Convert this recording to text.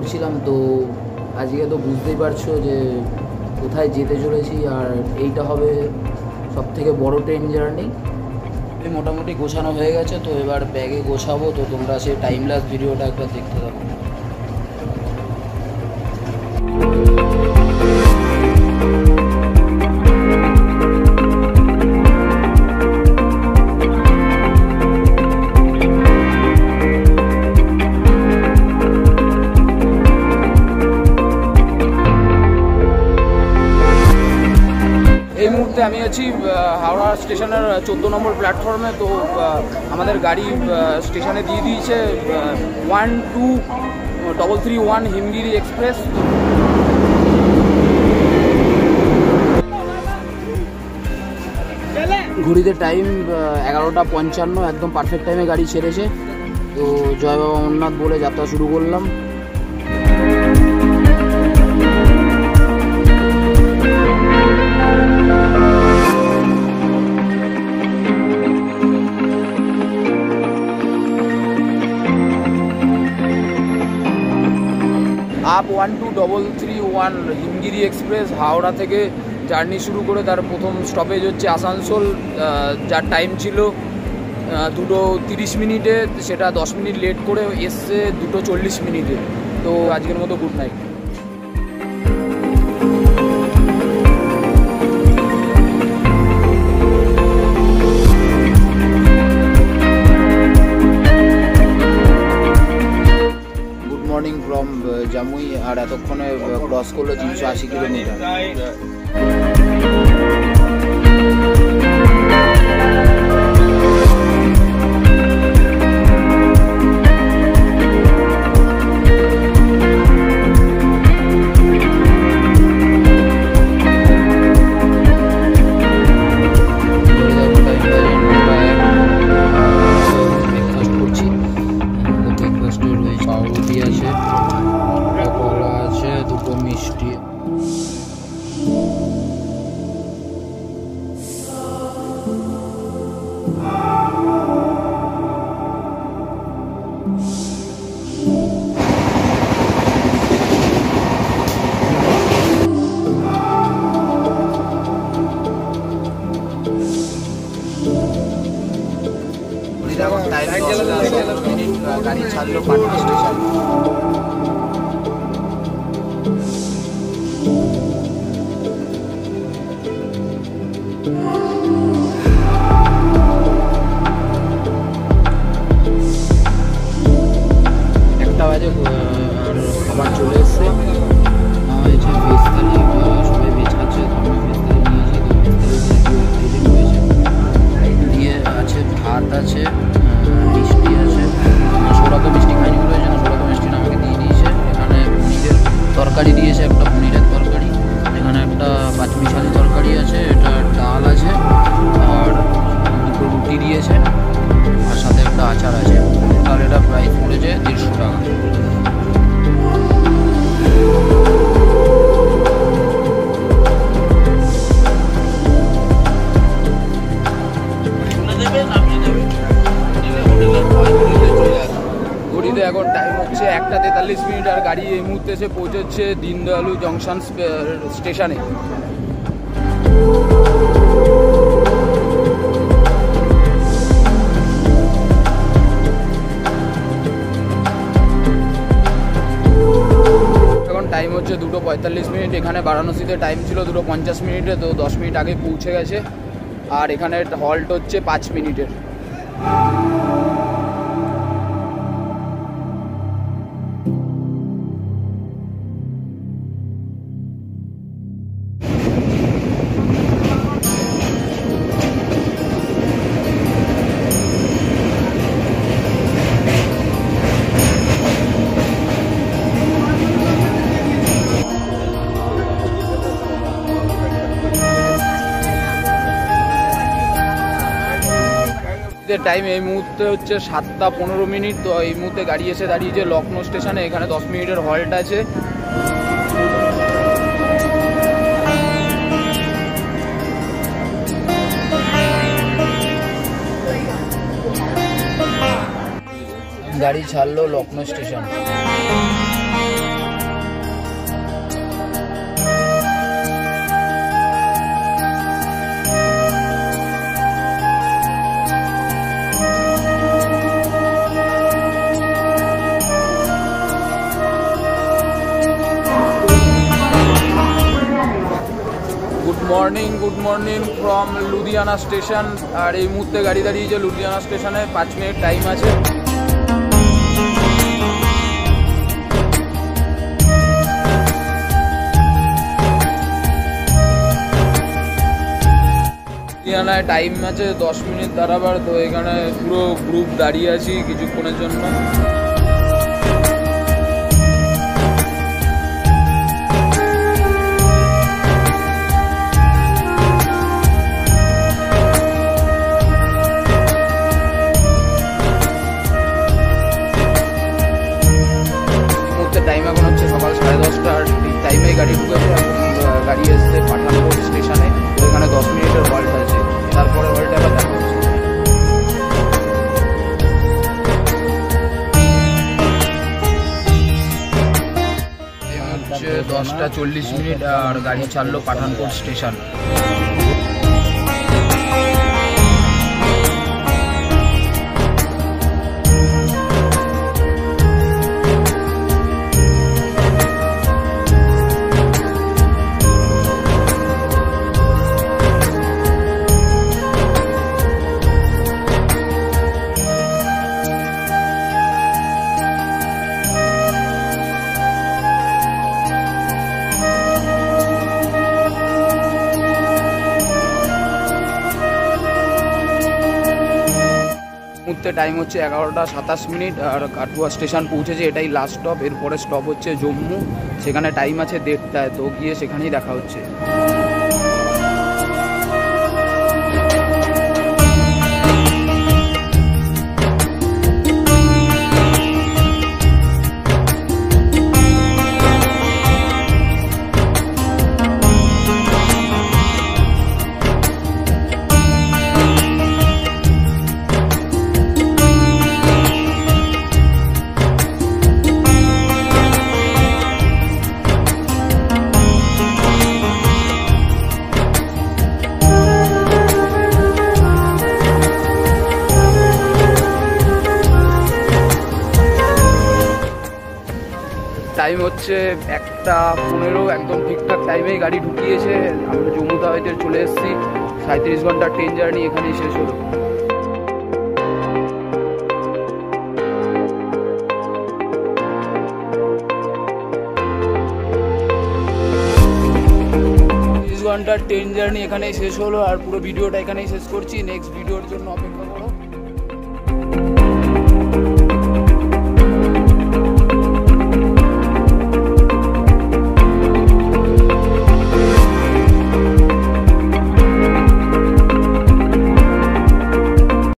করছিলাম। তো আজকে তো বুঝতেই পারছো যে কোথায় যেতে চলেছি, আর এইটা হবে সবথেকে বড় ট্রেন জার্নি। মোটামুটি গোছানো হয়ে গেছে, তো এবার ব্যাগে গোছাবো। তো তোমরা সেই টাইমলেস ভিডিওটা একবার দেখতে থাকো। আমি আছি হাওড়া স্টেশনের 14 নম্বর প্ল্যাটফর্মে। তো আমাদের গাড়ি স্টেশনে দিয়ে দিয়েছে 12331 হিমগিরি এক্সপ্রেস। ঘড়িতে টাইম 11:55, একদম পারফেক্ট টাইমে গাড়ি ছেড়েছে। তো জয় বাবা অমরনাথ বলে যাত্রা শুরু করলাম। আপ 12331 হিমগিরি এক্সপ্রেস হাওড়া থেকে জার্নি শুরু করে তার প্রথম স্টপেজ হচ্ছে আসানসোল, যার টাইম ছিল 2:30 মিনিটে, সেটা 10 মিনিট লেট করে এসছে 2:40 মিনিটে। তো আজকের মতো good night. Morning from Jamui, আর এতক্ষণে ক্রস করলো 380 কিলোমিটার। গাড়ি ছাড়লো পাটনা স্টেশন। একটা বাজে আর খাবার চলে এসছে। হয়েছে ভেজ থালি, সবাই ভেজ খাচ্ছে। আমি ভেজ থালি নিয়েছি। তো ভেজ থালি হয়েছে দিয়ে আছে, ভাত আছে, মিষ্টি আছে। সোরা তো মিষ্টি খাইনি বলে ওই জন্য সোরা তো মিষ্টি আমাকে দিয়ে দিয়েছে। এখানে পনিরের তরকারি দিয়েছে, একটা পনিরের তরকারি। এখানে একটা পাঁচমিশালি তরকারি আছে, এটা ডাল আছে, আর দুটো রুটি দিয়েছে, আর সাথে একটা আচার আছে। আর এটা প্রাইস পড়েছে 150 টাকা। ঘড়িতে এখন টাইম হচ্ছে 1:43 মিনিট, আর গাড়ি এই মুহূর্তে এসে পৌঁছেছে দীনদয়ালু জংশন স্টেশনে। এখন টাইম হচ্ছে 2:45 মিনিট। এখানে বারাণসীতে টাইম ছিল 2:50 মিনিটে, তো 10 মিনিট আগে পৌঁছে গেছে। আর এখানে হল্ট হচ্ছে 5 মিনিটের। টাইম এই মুহূর্তে হচ্ছে 7:15 মিনিট। তো এই মুহূর্তে গাড়ি এসে দাঁড়িয়েছে লখনৌ স্টেশনে। এখানে 10 মিনিটের হল্ট আছে। গাড়ি ছাড়লো Lucknow station. Good morning from Ludhiana station. और এই মুহূর্তে গাড়ি দাঁড়িয়েছে লুধিয়ানা স্টেশনে, 5 মিনিট টাইম আছে। লুধিয়ানায় টাইম আছে 10 মিনিট দাঁড়াবার। তো এখানে পুরো গ্রুপ দাঁড়িয়ে আছি কিছুক্ষণের জন্য। টাইম এখন হচ্ছে সকাল 10:30। ঠিক টাইমে গাড়ি ঢুকেছে। গাড়ি এসছে পাঠানকোট স্টেশনে। তো এখানে 10 মিনিটের হল্ট আছে, তারপরে হল্টে আবার দেখা হচ্ছে। হচ্ছে 10:40 আর গাড়ি ছাড়লো পাঠানকোট স্টেশন। টাইম হচ্ছে 11:27 আর কাটুয়া স্টেশন পৌঁছেছে। এটাই লাস্ট স্টপ। এরপরে স্টপ হচ্ছে জম্মু, সেখানে টাইম আছে 1:30টায়। তো গিয়ে সেখানেই দেখা হচ্ছে। টাইম হচ্ছে 1:15। একদম ঠিকঠাক টাইমেই গাড়ি ঢুকিয়েছে। আমরা জম্মু তাওয়াইতে চলে এসেছি। 37 ঘন্টার ট্রেন জার্নি এখানেই শেষ হলো। ঘন্টার ট্রেন জার্নি এখানেই শেষ হলো। আর পুরো ভিডিওটা এখানেই শেষ করছি। নেক্সট ভিডিওর জন্য অপেক্ষা